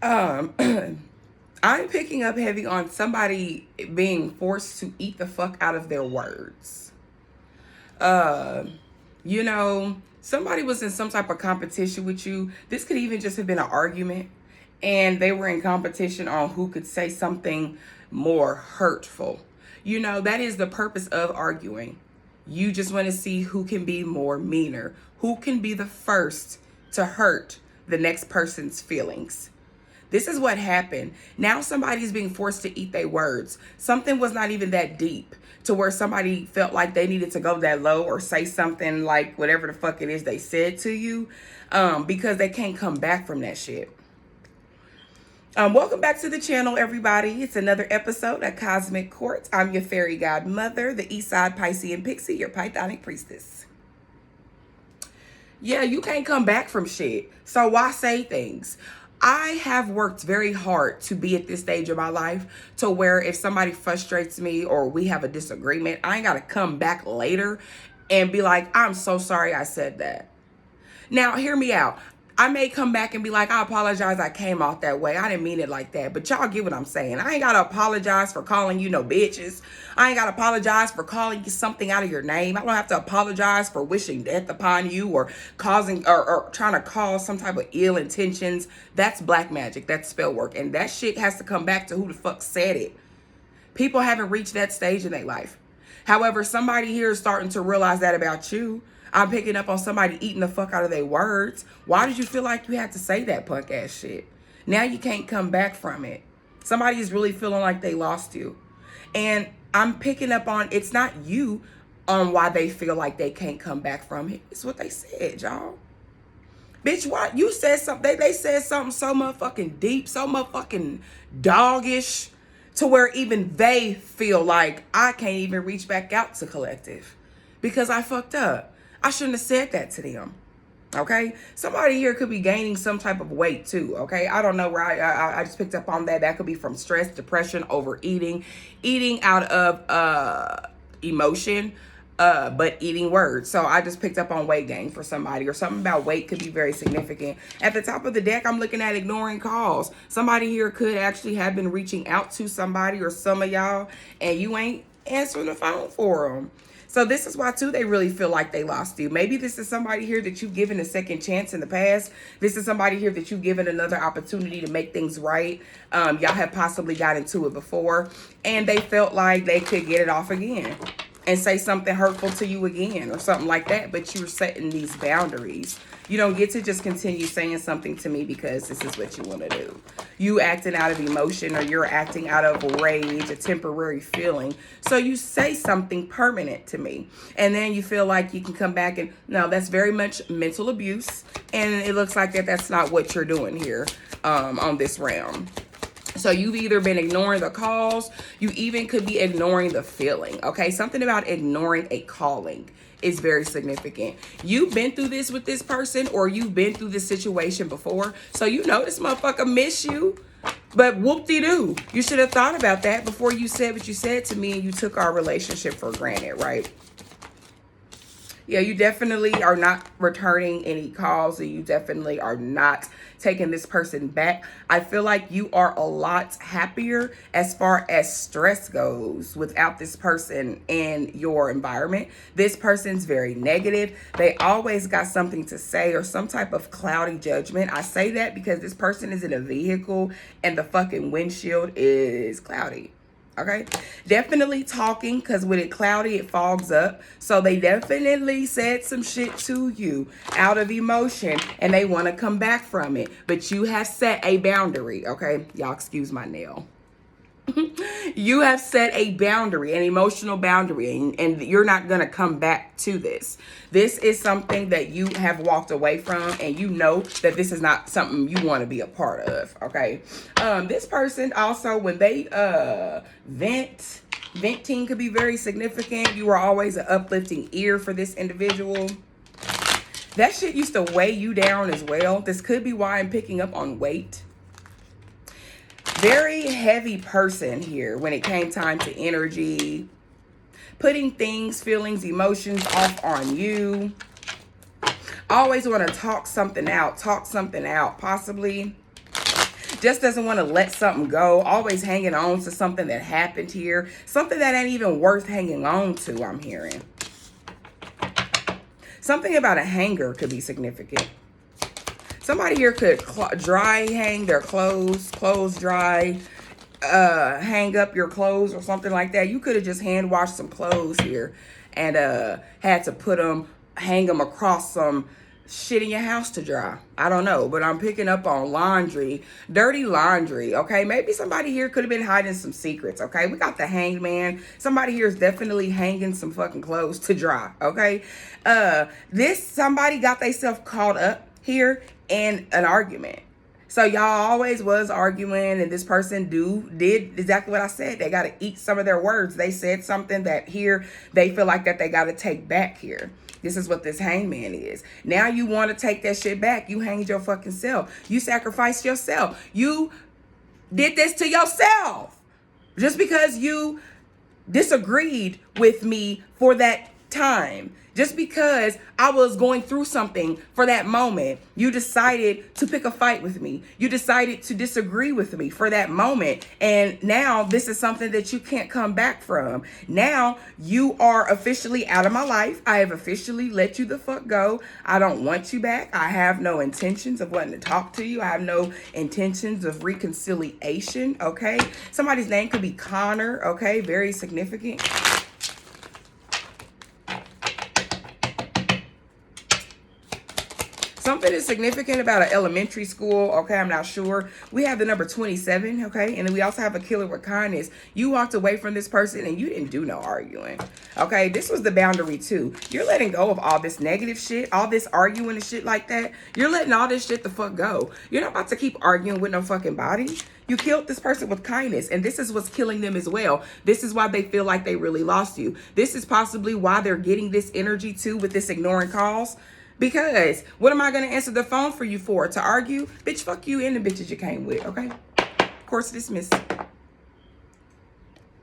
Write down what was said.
Um, I'm picking up heavy on somebody being forced to eat the fuck out of their words. Uh, somebody was in some type of competition with you. This could even just have been an argument, and they were in competition on who could say something more hurtful. That is the purpose of arguing. You just want to see who can be more meaner, who can be the first to hurt the next person's feelings. This is what happened. Now somebody's being forced to eat their words. Something was not even that deep to where somebody felt like they needed to go that low or say something like whatever the fuck it is they said to you, because they can't come back from that shit. Welcome back to the channel, everybody. It's another episode of Cosmic Court. I'm your fairy godmother, the Eastside Piscean Pixie, your Pythonic priestess. Yeah, you can't come back from shit. So why say things? I have worked very hard to be at this stage of my life to where if somebody frustrates me or we have a disagreement, I ain't got to come back later and be like, I'm so sorry I said that. Now, hear me out. I may come back and be like, I apologize, I came off that way. I didn't mean it like that. But y'all get what I'm saying. I ain't got to apologize for calling you no bitches. I ain't got to apologize for calling you something out of your name. I don't have to apologize for wishing death upon you or causing or trying to cause some type of ill intentions. That's black magic. That's spell work. And that shit has to come back to who the fuck said it. People haven't reached that stage in their life. However, somebody here is starting to realize that about you. I'm picking up on somebody eating the fuck out of their words. Why did you feel like you had to say that punk ass shit? Now you can't come back from it. Somebody is really feeling like they lost you. And I'm picking up on it's not you on why they feel like they can't come back from it. It's what they said, y'all. Bitch, what? You said something. They said something so motherfucking deep, so motherfucking doggish to where even they feel like I can't even reach back out to collective because I fucked up. I shouldn't have said that to them. Okay, somebody here could be gaining some type of weight too. Okay, I don't know where I just picked up on that. That could be from stress, depression, overeating, eating out of emotion, but eating words. So I just picked up on weight gain for somebody, or something about weight could be very significant. At the top of the deck, I'm looking at ignoring calls. Somebody here could actually have been reaching out to somebody or some of y'all, and you ain't answering the phone for them. So this is why, too, they really feel like they lost you. Maybe this is somebody here that you've given a second chance in the past. This is somebody here that you've given another opportunity to make things right. Y'all have possibly got into it before, and they felt like they could get it off again and say something hurtful to you again or something like that. But you're setting these boundaries. You don't get to just continue saying something to me because this is what you want to do. You acting out of emotion or you're acting out of rage, a temporary feeling. So you say something permanent to me. And then you feel like you can come back and, no, that's very much mental abuse. And it looks like that's not what you're doing here on this realm. So you've either been ignoring the calls, you even could be ignoring the feeling, okay? Something about ignoring a calling is very significant. You've been through this with this person, or you've been through this situation before, so you know this motherfucker miss you. But whoop-de-doo, you should have thought about that before you said what you said to me and you took our relationship for granted, right? Yeah, you definitely are not returning any calls, and you definitely are not taking this person back. I feel like you are a lot happier as far as stress goes without this person in your environment. This person's very negative. They always got something to say or some type of cloudy judgment. I say that because this person is in a vehicle and the fucking windshield is cloudy. Okay, definitely talking, because with it cloudy, it fogs up. So they definitely said some shit to you out of emotion and they want to come back from it. But you have set a boundary. Okay, y'all excuse my nail. You have set a boundary, an emotional boundary, and you're not going to come back to this. This is something that you have walked away from, and you know that this is not something you want to be a part of, okay? This person also, when they venting could be very significant. You are always an uplifting ear for this individual. That shit used to weigh you down as well. This could be why I'm picking up on weight. Very heavy person here when it came time to energy, putting things, feelings, emotions off on you. Always want to talk something out, possibly. just doesn't want to let something go, always hanging on to something that happened here, something that ain't even worth hanging on to, I'm hearing. Something about a hanger could be significant. Somebody here could dry hang their clothes dry, hang up your clothes or something like that. You could have just hand washed some clothes here and had to hang them across some shit in your house to dry. I don't know, but I'm picking up on laundry, dirty laundry, okay? Maybe somebody here could have been hiding some secrets, okay? We got the hanged man. Somebody here is definitely hanging some fucking clothes to dry, okay? Somebody got themselves caught up here in an argument. So y'all always was arguing, and this person did exactly what I said. They got to eat some of their words. They said something that here they feel like that they got to take back here. This is what this hangman is. Now you want to take that shit back. You hanged your fucking self. You sacrificed yourself. You did this to yourself. Just because you disagreed with me for that time. Just because I was going through something for that moment, you decided to pick a fight with me. You decided to disagree with me for that moment. And now this is something that you can't come back from. Now you are officially out of my life. I have officially let you the fuck go. I don't want you back. I have no intentions of wanting to talk to you. I have no intentions of reconciliation, okay? Somebody's name could be Connor, okay? Very significant. Something is significant about an elementary school, okay? I'm not sure. We have the number 27, okay? And then we also have a killer with kindness. You walked away from this person and you didn't do no arguing, okay? This was the boundary too. You're letting go of all this negative shit, all this arguing and shit like that. You're letting all this shit the fuck go. You're not about to keep arguing with no fucking body. You killed this person with kindness, and this is what's killing them as well. This is why they feel like they really lost you. This is possibly why they're getting this energy too with this ignoring calls. Because what am I going to answer the phone for you for? To argue? Bitch, fuck you and the bitches you came with, okay? Course dismissed.